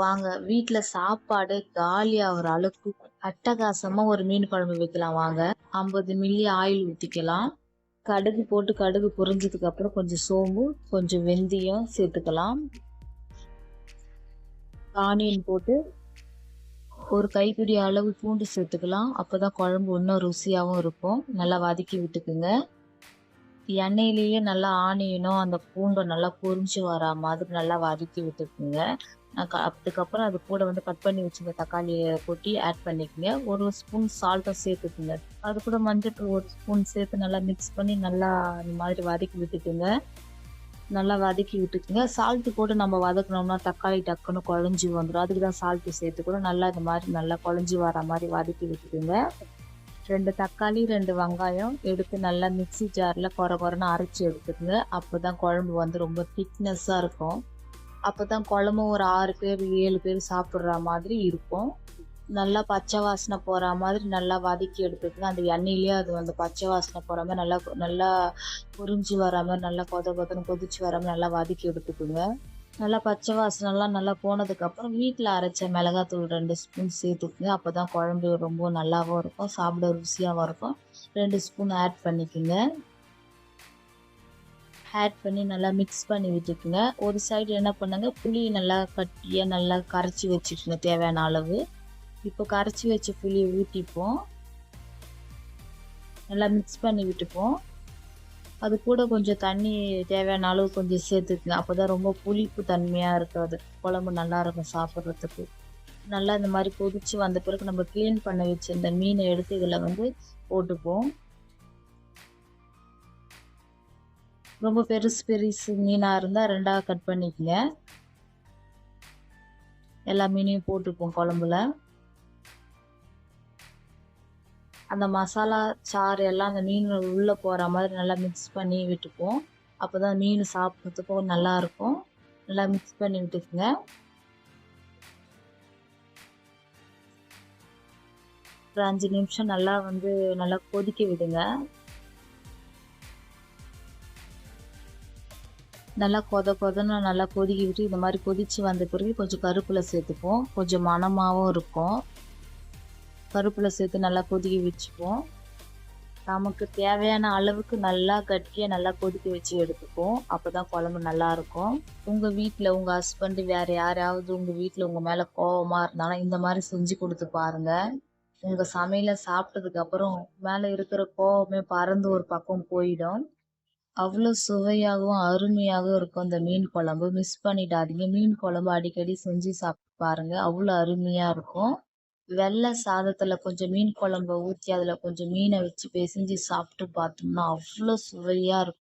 வாங்க வீட்ல சாப்பாடு காலி ஆகுற அளவுக்கு அட்டகாசமா ஒரு மீன் குழம்பு வைக்கலாம் வாங்க. 50 மில்லி ஆயில் ஊத்திக்கலாம். கடுகு போட்டு கடுகு பொரிஞ்சதுக்கு அப்புறம் கொஞ்சம் சோம்பு, கொஞ்சம் வெந்தயம் சேர்த்துக்கலாம். ஆனியன் போட்டு ஒரு கைப்பிடி அளவு பூண்டு சேர்த்துக்கலாம். அப்பதான் குழம்பு இன்னும் ருசியாவும் இருக்கும். நல்லா வதக்கி விட்டுக்குங்க. எண்ணெயிலேயே நல்லா ஆனியனும் அந்த பூண்டும் நல்லா பொரிஞ்சு வரா மாதிரி நல்லா வதக்கி விட்டுக்குங்க. அதுக்கப்புறம் அது கூட வந்து கட் பண்ணி வச்சுருந்த தக்காளியை கொட்டி ஆட் பண்ணிக்கோங்க. ஒரு ஸ்பூன் சால்ட்டும் சேர்த்துக்குங்க. அது கூட மஞ்சள் ஒரு ஸ்பூன் சேர்த்து நல்லா மிக்ஸ் பண்ணி நல்லா இந்த மாதிரி வதக்கி விட்டுக்குங்க. நல்லா வதக்கி விட்டுக்குங்க. சால்ட்டு போட்டு நம்ம வதக்கணும்னா தக்காளி டக்குன்னு குழஞ்சி வந்துடும். அதுக்கு தான் சால்ட்டு சேர்த்து கூட நல்லா இந்த மாதிரி நல்லா குழஞ்சி வர மாதிரி வதக்கி விட்டுக்குங்க. 2 தக்காளி 2 வெங்காயம் எடுத்து நல்லா மிக்ஸி ஜாரில் கொரன்னு அரைச்சி எடுத்துக்கோங்க. அப்போ தான் குழம்பு வந்து ரொம்ப திக்னஸ்ஸாக இருக்கும். அப்போ தான் குழம்பு ஒரு 6 பேர் 7 பேர் சாப்பிட்ற மாதிரி இருக்கும். நல்லா பச்சை வாசனை போகிற மாதிரி நல்லா வதக்கி எடுத்துக்கோங்க. அந்த எண்ணெயிலேயே அது வந்து பச்சை வாசனை போகிற மாதிரி நல்லா நல்லா பொரிஞ்சு வர மாதிரி நல்லா கொதன்னு கொதிச்சு வர மாதிரி நல்லா வதக்கி எடுத்துக்கோங்க. நல்லா பச்சை வாசனைலாம் நல்லா போனதுக்கப்புறம் வீட்டில் அரைச்ச மிளகாத்தூள் 2 ஸ்பூன் சேர்த்துக்குங்க. அப்போ தான் குழம்பு ரொம்ப நல்லாவும் இருக்கும், சாப்பிட ருசியாகவும் இருக்கும். 2 ஸ்பூன் ஆட் பண்ணிக்கோங்க. ஆட் பண்ணி நல்லா மிக்ஸ் பண்ணி விட்டுக்குங்க. ஒரு சைடு என்ன பண்ணுங்க, புளி நல்லா கட்டியாக நல்லா கரைச்சி வச்சுக்கோங்க தேவையான அளவு. இப்போ கரைச்சி வச்ச புளியை ஊற்றிப்போம். நல்லா மிக்ஸ் பண்ணி விட்டுப்போம். அது கூட கொஞ்சம் தண்ணி தேவையான அளவு கொஞ்சம் சேர்த்துக்குங்க. அப்போ தான் ரொம்ப புளிப்பு தன்மையாக இருக்காது, குழம்பு நல்லா இருக்கும் சாப்பிட்றதுக்கு. நல்லா இந்த மாதிரி கொதிச்சு வந்த பிறகு நம்ம க்ளீன் பண்ண வச்சிருந்த மீனை எடுத்து இதில் வந்து போட்டுப்போம். ரொம்ப பெருசு மீனாக இருந்தால் 2ஆக கட் பண்ணிக்கங்க. எல்லா மீனையும் போட்டுப்போம் குழம்புல. அந்த மசாலா சாறு எல்லாம் அந்த மீன் உள்ளே போகிற மாதிரி நல்லா மிக்ஸ் பண்ணி விட்டுப்போம். அப்போ தான் மீன் சாப்பிட்றதுக்கும் நல்லாயிருக்கும். நல்லா மிக்ஸ் பண்ணி விட்டுக்குங்க. ஒரு 5 நிமிஷம் நல்லா வந்து நல்லா கொதிக்க விடுங்க. நல்லா கொதன்னு நல்லா கொதிக்க விட்டு இந்த மாதிரி கொதிச்சு வந்த பிறகு கொஞ்சம் கருவேப்பிலை சேர்த்துப்போம். கொஞ்சம் மணமாகவும் இருக்கும். கருவேப்பிலை சேர்த்து நல்லா கொதிக்க வச்சுப்போம். நமக்கு தேவையான அளவுக்கு நல்லா கட்டியாக நல்லா கொதிக்க வச்சு எடுத்துப்போம். அப்போ தான் குழம்பு நல்லாயிருக்கும். உங்கள் வீட்டில் உங்கள் ஹஸ்பண்டு வேறு யாராவது உங்கள் வீட்டில் உங்கள் மேலே கோபமாக இருந்தாலும் இந்த மாதிரி செஞ்சு கொடுத்து பாருங்கள். உங்கள் சமையலை சாப்பிட்டதுக்கப்புறம் மேலே இருக்கிற கோபமே பறந்து ஒரு பக்கம் போயிடும். அவ்வளோ சுவையாகவும் அருமையாகவும் இருக்கும் இந்த மீன் குழம்பு. மிஸ் பண்ணிடாதீங்க. மீன் குழம்பு அடிக்கடி செஞ்சு சாப்பிட்டு பாருங்க. அவ்வளோ அருமையாக இருக்கும். வெள்ளை சாதத்தில் கொஞ்சம் மீன் குழம்பை ஊற்றி அதில் கொஞ்சம் மீனை வச்சு பிசைஞ்சு சாப்பிட்டு பார்த்தோம்னா அவ்வளோ சுவையாக இருக்கும்.